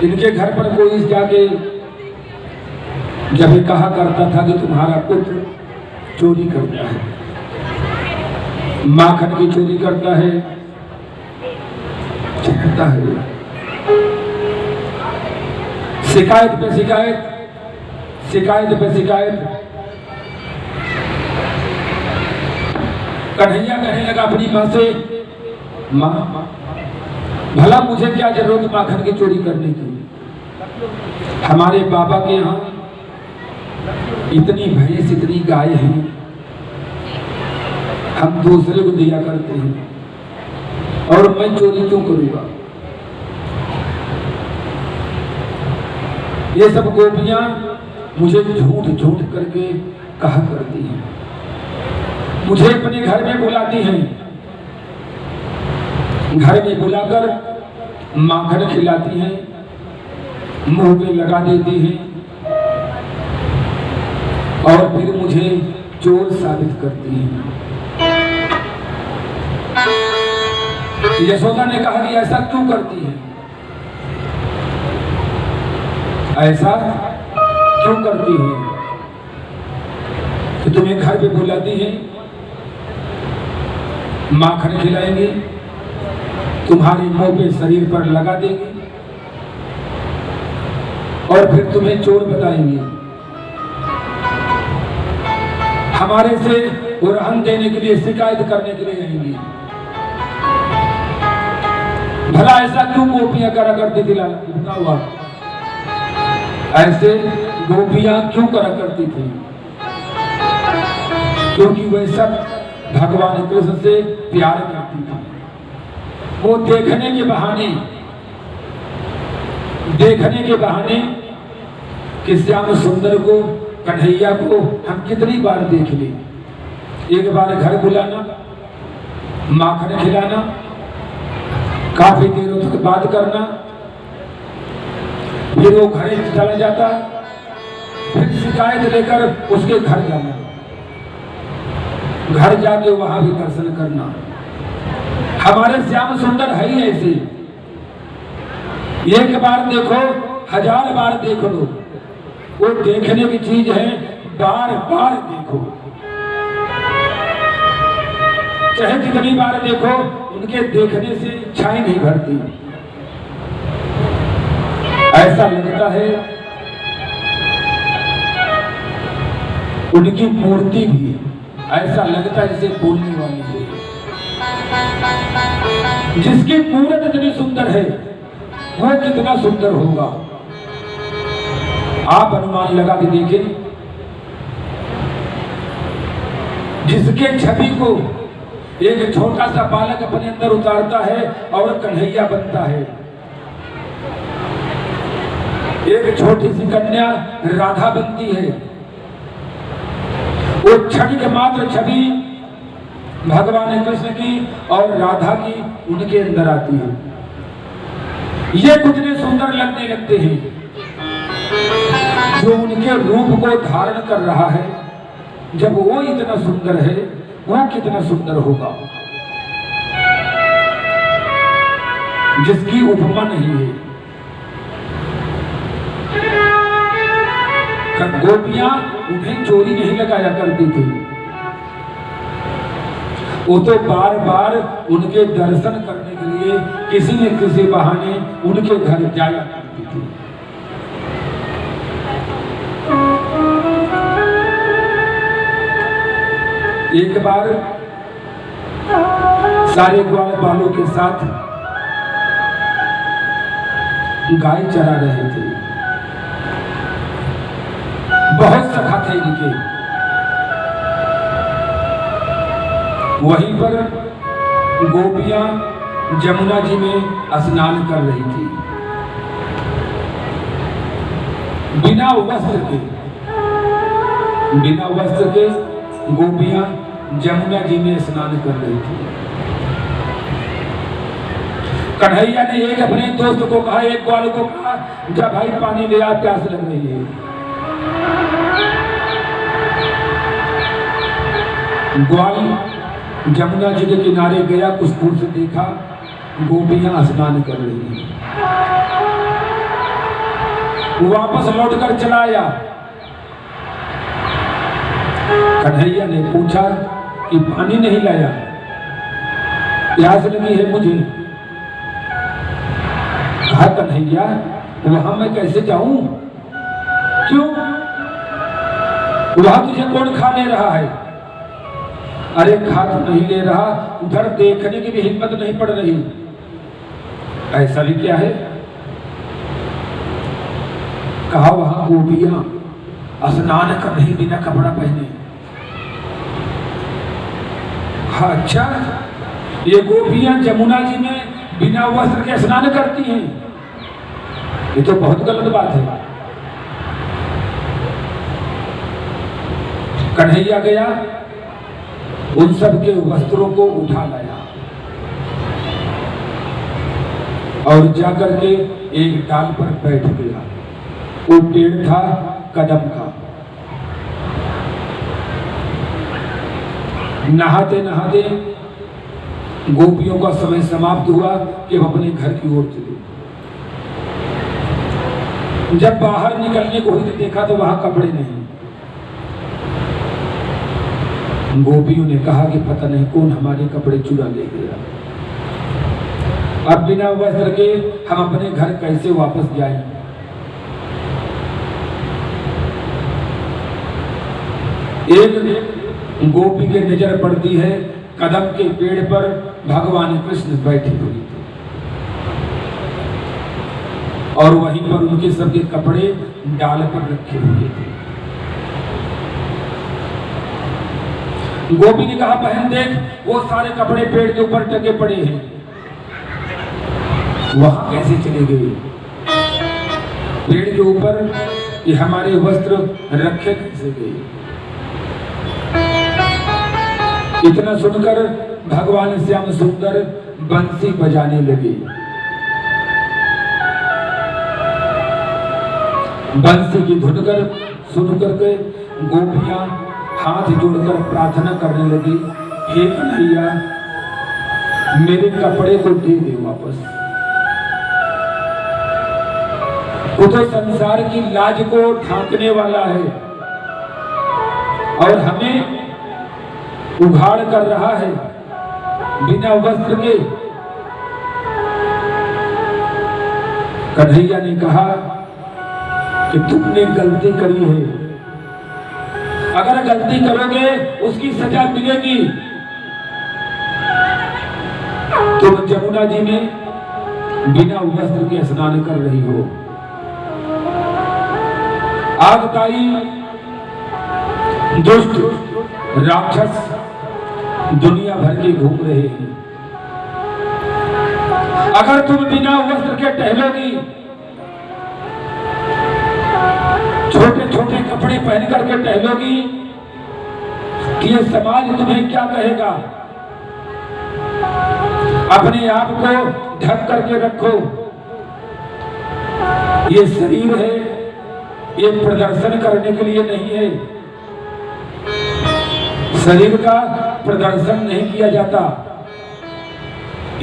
इनके घर पर कोई जाके जब ये कहा करता था कि तुम्हारा पुत्र चोरी करता है, माखन की चोरी करता है, छेड़ता है, शिकायत पे शिकायत, शिकायत पे शिकायत। कन्हैया कहने लगा अपनी माँ से, माँ भला मुझे क्या जरूरत माखन की चोरी करने की, हमारे बाबा के यहाँ इतनी भैंस इतनी गाय हैं, हम दूसरे को दिया करते हैं और मैं चोरी क्यों करूंगा। ये सब गोपियां मुझे झूठ झूठ करके कहा करती हैं, मुझे अपने घर में बुलाती हैं, घर में बुलाकर माखन खिलाती हैं, मुंह पे लगा देती हैं और फिर मुझे चोर साबित करती हैं। यशोदा ने कहा कि ऐसा क्यों करती है, ऐसा क्यों करती है कि तुम्हें घर पे बुलाती है, माखन खिलाएंगे, तुम्हारे मुंह पे शरीर पर लगा देंगे और फिर तुम्हें चोर बताएंगे, हमारे से उरहन देने के लिए, शिकायत करने के लिए आएंगी। भला ऐसा क्यों गोपियां करा करती थी, बताओ आप, ऐसे गोपियां क्यों करा करती थी? क्योंकि वह सब भगवान कृष्ण से प्यार करती थी। वो देखने के बहाने कि श्याम सुंदर को, कन्हैया को हम कितनी बार देख ले, एक बार घर बुलाना, माखन खिलाना, काफी देर तक बात करना, फिर वो घर चला जाता, फिर शिकायत लेकर उसके घर जाना, घर जाके वहां भी दर्शन करना। हमारे श्याम सुंदर है ही ऐसे, एक बार देखो, हजार बार देख लो, वो देखने की चीज है, बार बार देखो, चाहे कितनी बार देखो, उनके देखने से इच्छाएं नहीं भरती। ऐसा लगता है उनकी मूर्ति भी ऐसा लगता है जैसे बोलने वाली है। जिसकी मूर्त इतनी सुंदर है वह कितना सुंदर होगा, आप अनुमान लगा के देखें। जिसके छवि को एक छोटा सा बालक अपने अंदर उतारता है और कन्हैया बनता है, एक छोटी सी कन्या राधा बनती है, वो क्षणिक मात्र छवि भगवान कृष्ण की और राधा की उनके अंदर आती है। ये कितने सुंदर लगने लगते हैं, जो उनके रूप को धारण कर रहा है, जब वो इतना सुंदर है वह कितना सुंदर होगा, जिसकी उपमा नहीं है। गोपियां उन्हें चोरी नहीं लगाया करती थी, वो तो बार बार उनके दर्शन करने के लिए किसी न किसी बहाने उनके घर जाया करती थी। एक बार सारे ग्वाल बालों के साथ गाय चरा रहे थे, बहुत सखा थे इनके। वहीं पर गोपियां जमुना जी में स्नान कर रही थी, बिना वस्त्र के गोपियां जमुना जी में स्नान कर रही थी। कन्हैया ने एक अपने दोस्त को कहा, एक ग्वाल को कहा, जा भाई पानी ले आ, प्यास लग रही है। ग्वाल जमुना जी के किनारे गया, कुछ दूर से देखा गोपियां स्नान कर रही हैं। वापस लौटकर चला आया। कन्हैया ने पूछा कि पानी नहीं लाया, प्यास लगी है मुझे। कहा कन्हैया वहां मैं कैसे जाऊं? क्यों? वहां तुझे कौन खा ले रहा है? अरे खा तो नहीं ले रहा, उधर देखने की भी हिम्मत नहीं पड़ रही। ऐसा भी क्या है? कहा वहां गोपियां स्नान कर रही बिना कपड़ा पहने। हाँ अच्छा, ये गोपियां जमुना जी में बिना वस्त्र के स्नान करती हैं? ये तो बहुत गलत बात है। कन्हैया गया, उन सब के वस्त्रों को उठा लाया और जाकर के एक डाल पर बैठ गया। वो पेड़ था कदम का। नहाते नहाते गोपियों का समय समाप्त हुआ कि अब अपने घर की ओर चले। जब बाहर निकलने को हुई तो देखा तो वहां कपड़े नहीं। गोपियों ने कहा कि पता नहीं कौन हमारे कपड़े चुरा ले गया। अब बिना वस्त्र के हम अपने घर कैसे वापस जाएं? एक गोपी के नजर पड़ती है कदम के पेड़ पर भगवान कृष्ण बैठे हुए थे और वहीं पर उनके सबके कपड़े डाल पर रखे हुए थे। गोपी ने कहा बहन देख, वो सारे कपड़े पेड़ के ऊपर टके पड़े हैं, वहां कैसे चले गए? पेड़ के ऊपर ये हमारे वस्त्र रखे कैसे गए? इतना सुनकर भगवान श्याम सुंदर बंसी बजाने लगे। बंसी की धुन कर सुनकर के गोपियां हाथ जोड़कर प्रार्थना करने लगी, हे कन्हैया मेरे कपड़े को दे दे वापस। वो तो संसार की लाज को ढांकने वाला है और हमें उघाड़ कर रहा है बिना वस्त्र के। कन्हैया ने कहा कि तुमने गलती करी है, अगर गलती करोगे उसकी सजा मिलेगी। तुम जमुना जी में बिना वस्त्र के स्नान कर रही हो। आगताई दुष्ट राक्षस दुनिया भर के घूम रहे हैं। अगर तुम बिना वस्त्र के टहलोगी, छोटे छोटे कपड़े पहन करके टहलोगी, कि ये समाज तुम्हें क्या कहेगा? अपने आप को ढक करके रखो। ये शरीर है, ये प्रदर्शन करने के लिए नहीं है। शरीर का प्रदर्शन नहीं किया जाता।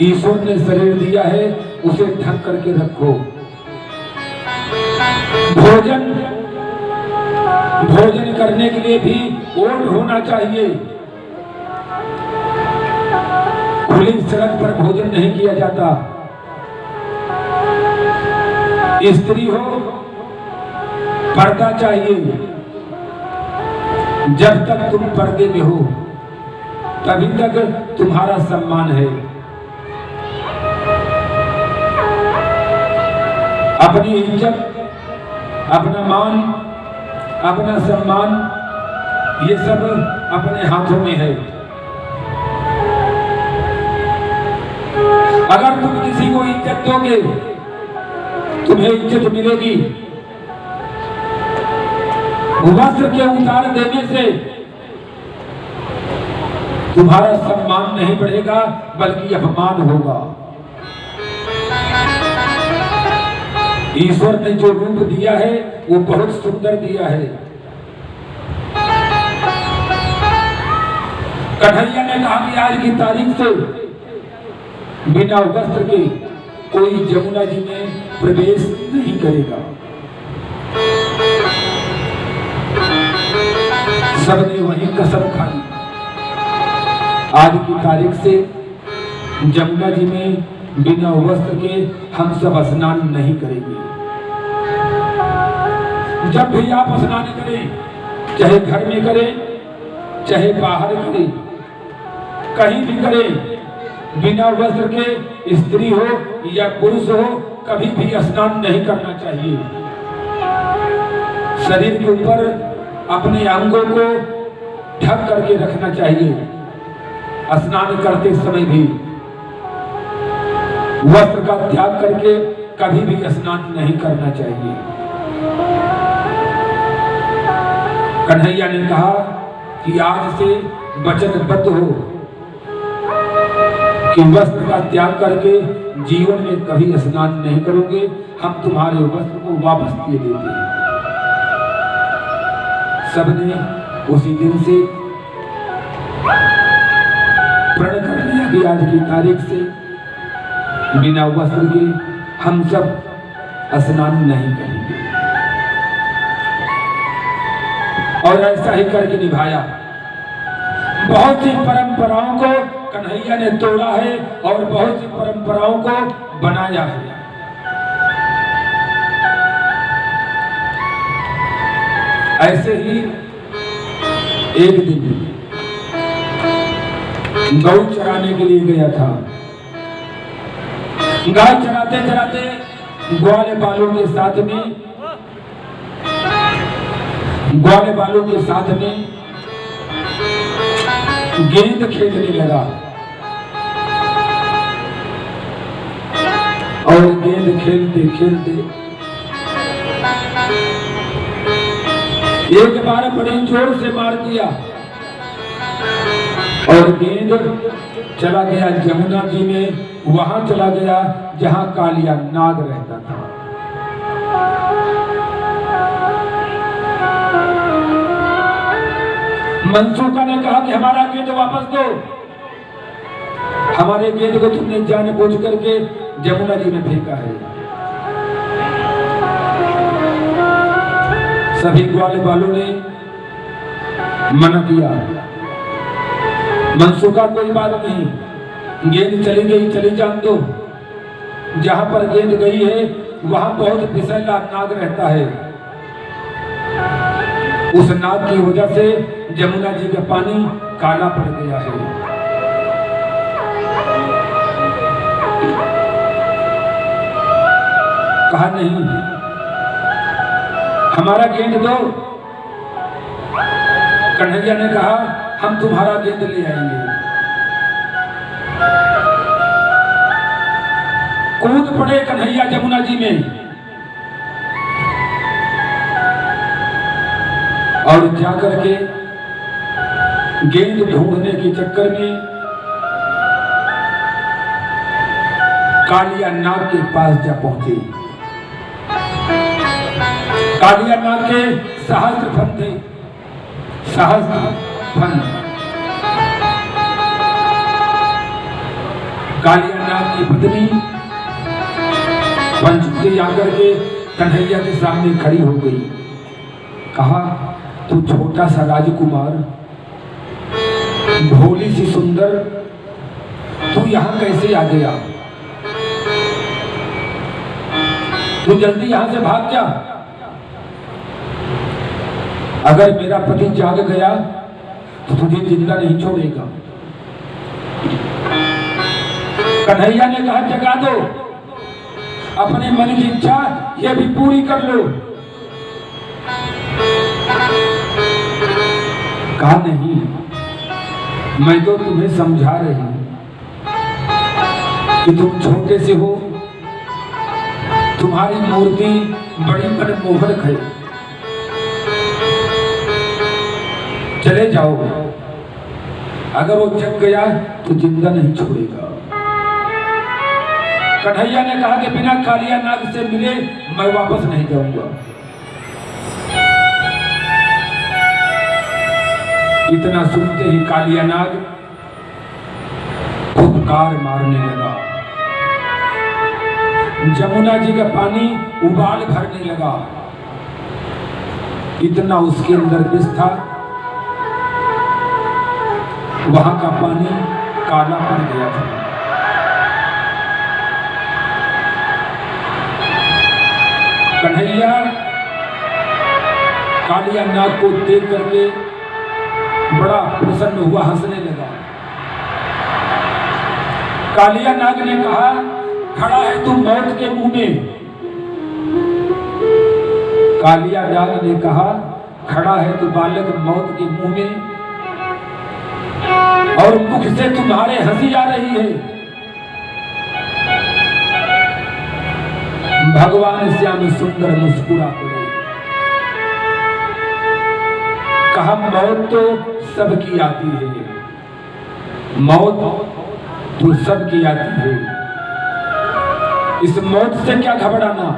ईश्वर ने शरीर दिया है, उसे ढक करके रखो। भोजन करने के लिए भी ओट होना चाहिए। खुली सड़क पर भोजन नहीं किया जाता। स्त्री हो पर्दा चाहिए। जब तक तुम पर्दे में हो तभी तक तुम्हारा सम्मान है। अपनी इज्जत, अपना मान, अपना सम्मान, ये सब अपने हाथों में है। अगर तुम किसी को इज्जत दोगे, तुम्हें इज्जत मिलेगी। वस्त्र के उतार देने से तुम्हारा सम्मान नहीं बढ़ेगा, बल्कि अपमान होगा। ईश्वर ने जो रूप दिया है वो बहुत सुंदर दिया है। कन्हैया ने कहा कि आज की तारीख से बिना वस्त्र के कोई जमुना जी में प्रवेश नहीं करेगा। सबने वही कसम खाई, आज की तारीख से जमुना जी में बिना वस्त्र के हम सब स्नान नहीं करेंगे। जब भी आप स्नान करें, चाहे घर में करें चाहे बाहर करें, कहीं भी करें, बिना वस्त्र के स्त्री हो या पुरुष हो कभी भी स्नान नहीं करना चाहिए। शरीर के ऊपर अपने अंगों को ढक करके रखना चाहिए। स्नान करते समय भी वस्त्र का त्याग करके कभी भी स्नान नहीं करना चाहिए। कन्हैया ने कहा कि आज से वचनबद्ध हो कि वस्त्र का त्याग करके जीवन में कभी स्नान नहीं करोगे, हम तुम्हारे वस्त्र को वापस दे देते हैं। सबने उसी दिन से प्रण कर लिया कि आज की तारीख से बिना वस्त्र के हम सब स्नान नहीं करेंगे, और ऐसा ही करके निभाया। बहुत सी परंपराओं को कन्हैया ने तोड़ा है और बहुत सी परंपराओं को बनाया है। ऐसे ही एक दिन गौ चराने के लिए गया था। गाय चराते चराते ग्वाले बालों के साथ में गेंद खेलने लगा, और गेंद खेलते खेलते एक बार बड़े जोर से मार दिया और गेंद चला गया जमुना जी में, वहां चला गया जहां कालिया नाग रहता था। मनसूका ने कहा कि हमारा गेंद वापस दो, हमारे गेंद को तुमने जानबूझ करके जमुना जी में फेंका है। सभी ग्वाले बालों ने मना किया। मनसूका कोई बात नहीं, गेंद चली गई चली जान दो, जहां पर गेंद गई है वहां बहुत फिसलना नाग रहता है, उस नाग की वजह से जमुना जी का पानी काला पड़ गया है। कहा नहीं, हमारा गेंद दो। कन्हैया ने कहा हम तुम्हारा गेंद ले आएंगे। कूद पड़े कन्हैया जमुना जी में, और जाकर के गेंद ढूंढने के चक्कर में कालिया नाग के पास जा पहुंचे। कालिया नाग के सहस्त्र फन थे, सहस्त्र फन। कालिया नाग की पत्नी पंचवटी आकर के कन्हैया के सामने खड़ी हो गई। कहा तू छोटा सा राजकुमार, भोली सी सुंदर, तू यहां कैसे आ गया? तू जल्दी यहां से भाग जा, अगर मेरा पति जाग गया तो तुझे जिंदा नहीं छोड़ेगा। कन्हैया ने कहा जगा दो, अपने मन की इच्छा यह भी पूरी कर लो। कहा नहीं, मैं तो तुम्हें समझा रही हूं कि तुम छोटे से हो, तुम्हारी मूर्ति बड़ी मनमोहक है, चले जाओ, अगर वो जग गया तो जिंदा नहीं छोड़ेगा। कन्हैया ने कहा कि बिना कालिया नाग से मिले मैं वापस नहीं जाऊंगा। इतना सुनते ही कालिया नाग फुफकार मारने लगा, जमुना जी का पानी उबाल भरने लगा, इतना उसके अंदर विष था, वहां का पानी काला पड़ गया था। कन्हैया कालिया नाग को देख करके बड़ा प्रसन्न हुआ, हंसने लगा। कालिया नाग ने कहा, खड़ा है तू मौत के मुंह में। कालिया नाग ने कहा, खड़ा है तू बालक मौत के मुंह में, और मुख से तुम्हारे हंसी आ रही है। भगवान श्याम सुंदर मुस्कुरा पड़े, कहा मौत तो सबकी आती है, मौत तो सबकी आती है, इस मौत से क्या घबराना।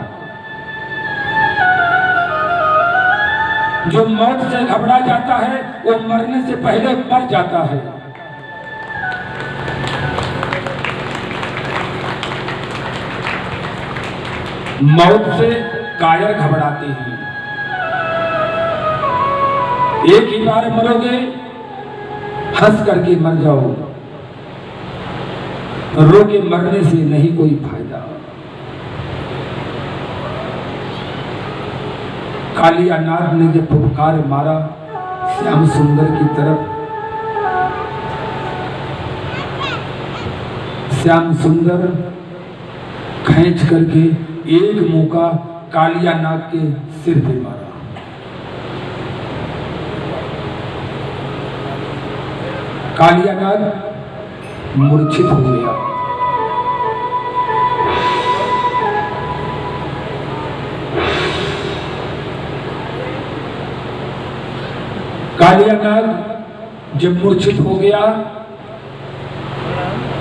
जो मौत से घबरा जाता है वो मरने से पहले मर जाता है। मौत से कायर घबराते हैं, एक ही बार मरोगे, हंस करके मर जाओ, रो के मरने से नहीं कोई फायदा। कालिया नाग ने जब फुफकार मारा श्याम सुंदर की तरफ, श्याम सुंदर खींच करके एक मुका कालिया नाग के सिर पे मारा। कालिया नाग मूर्छित हो गया। कालिया नाग जब मूर्छित हो गया,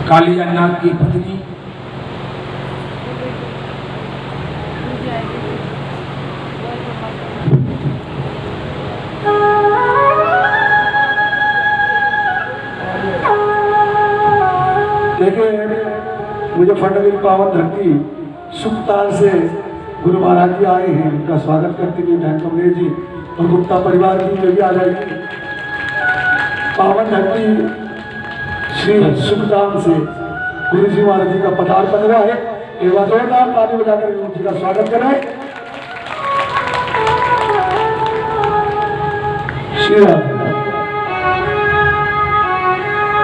कालिया नाग की पत्नी देखिए, मुजफ्फरनगर पावन धरती सुखताल से गुरु महाराज जी आए हैं, उनका स्वागत करते हुए बहन कमलेश जी और गुप्ता परिवार की जो भी आ जाएगी। पावन धरती श्री सुखधाम से गुरु जी महाराज जी का पदार्पण हुआ है। एक बार जोरदार ताली बजाकर गुरु जी का स्वागत करें। श्री राम।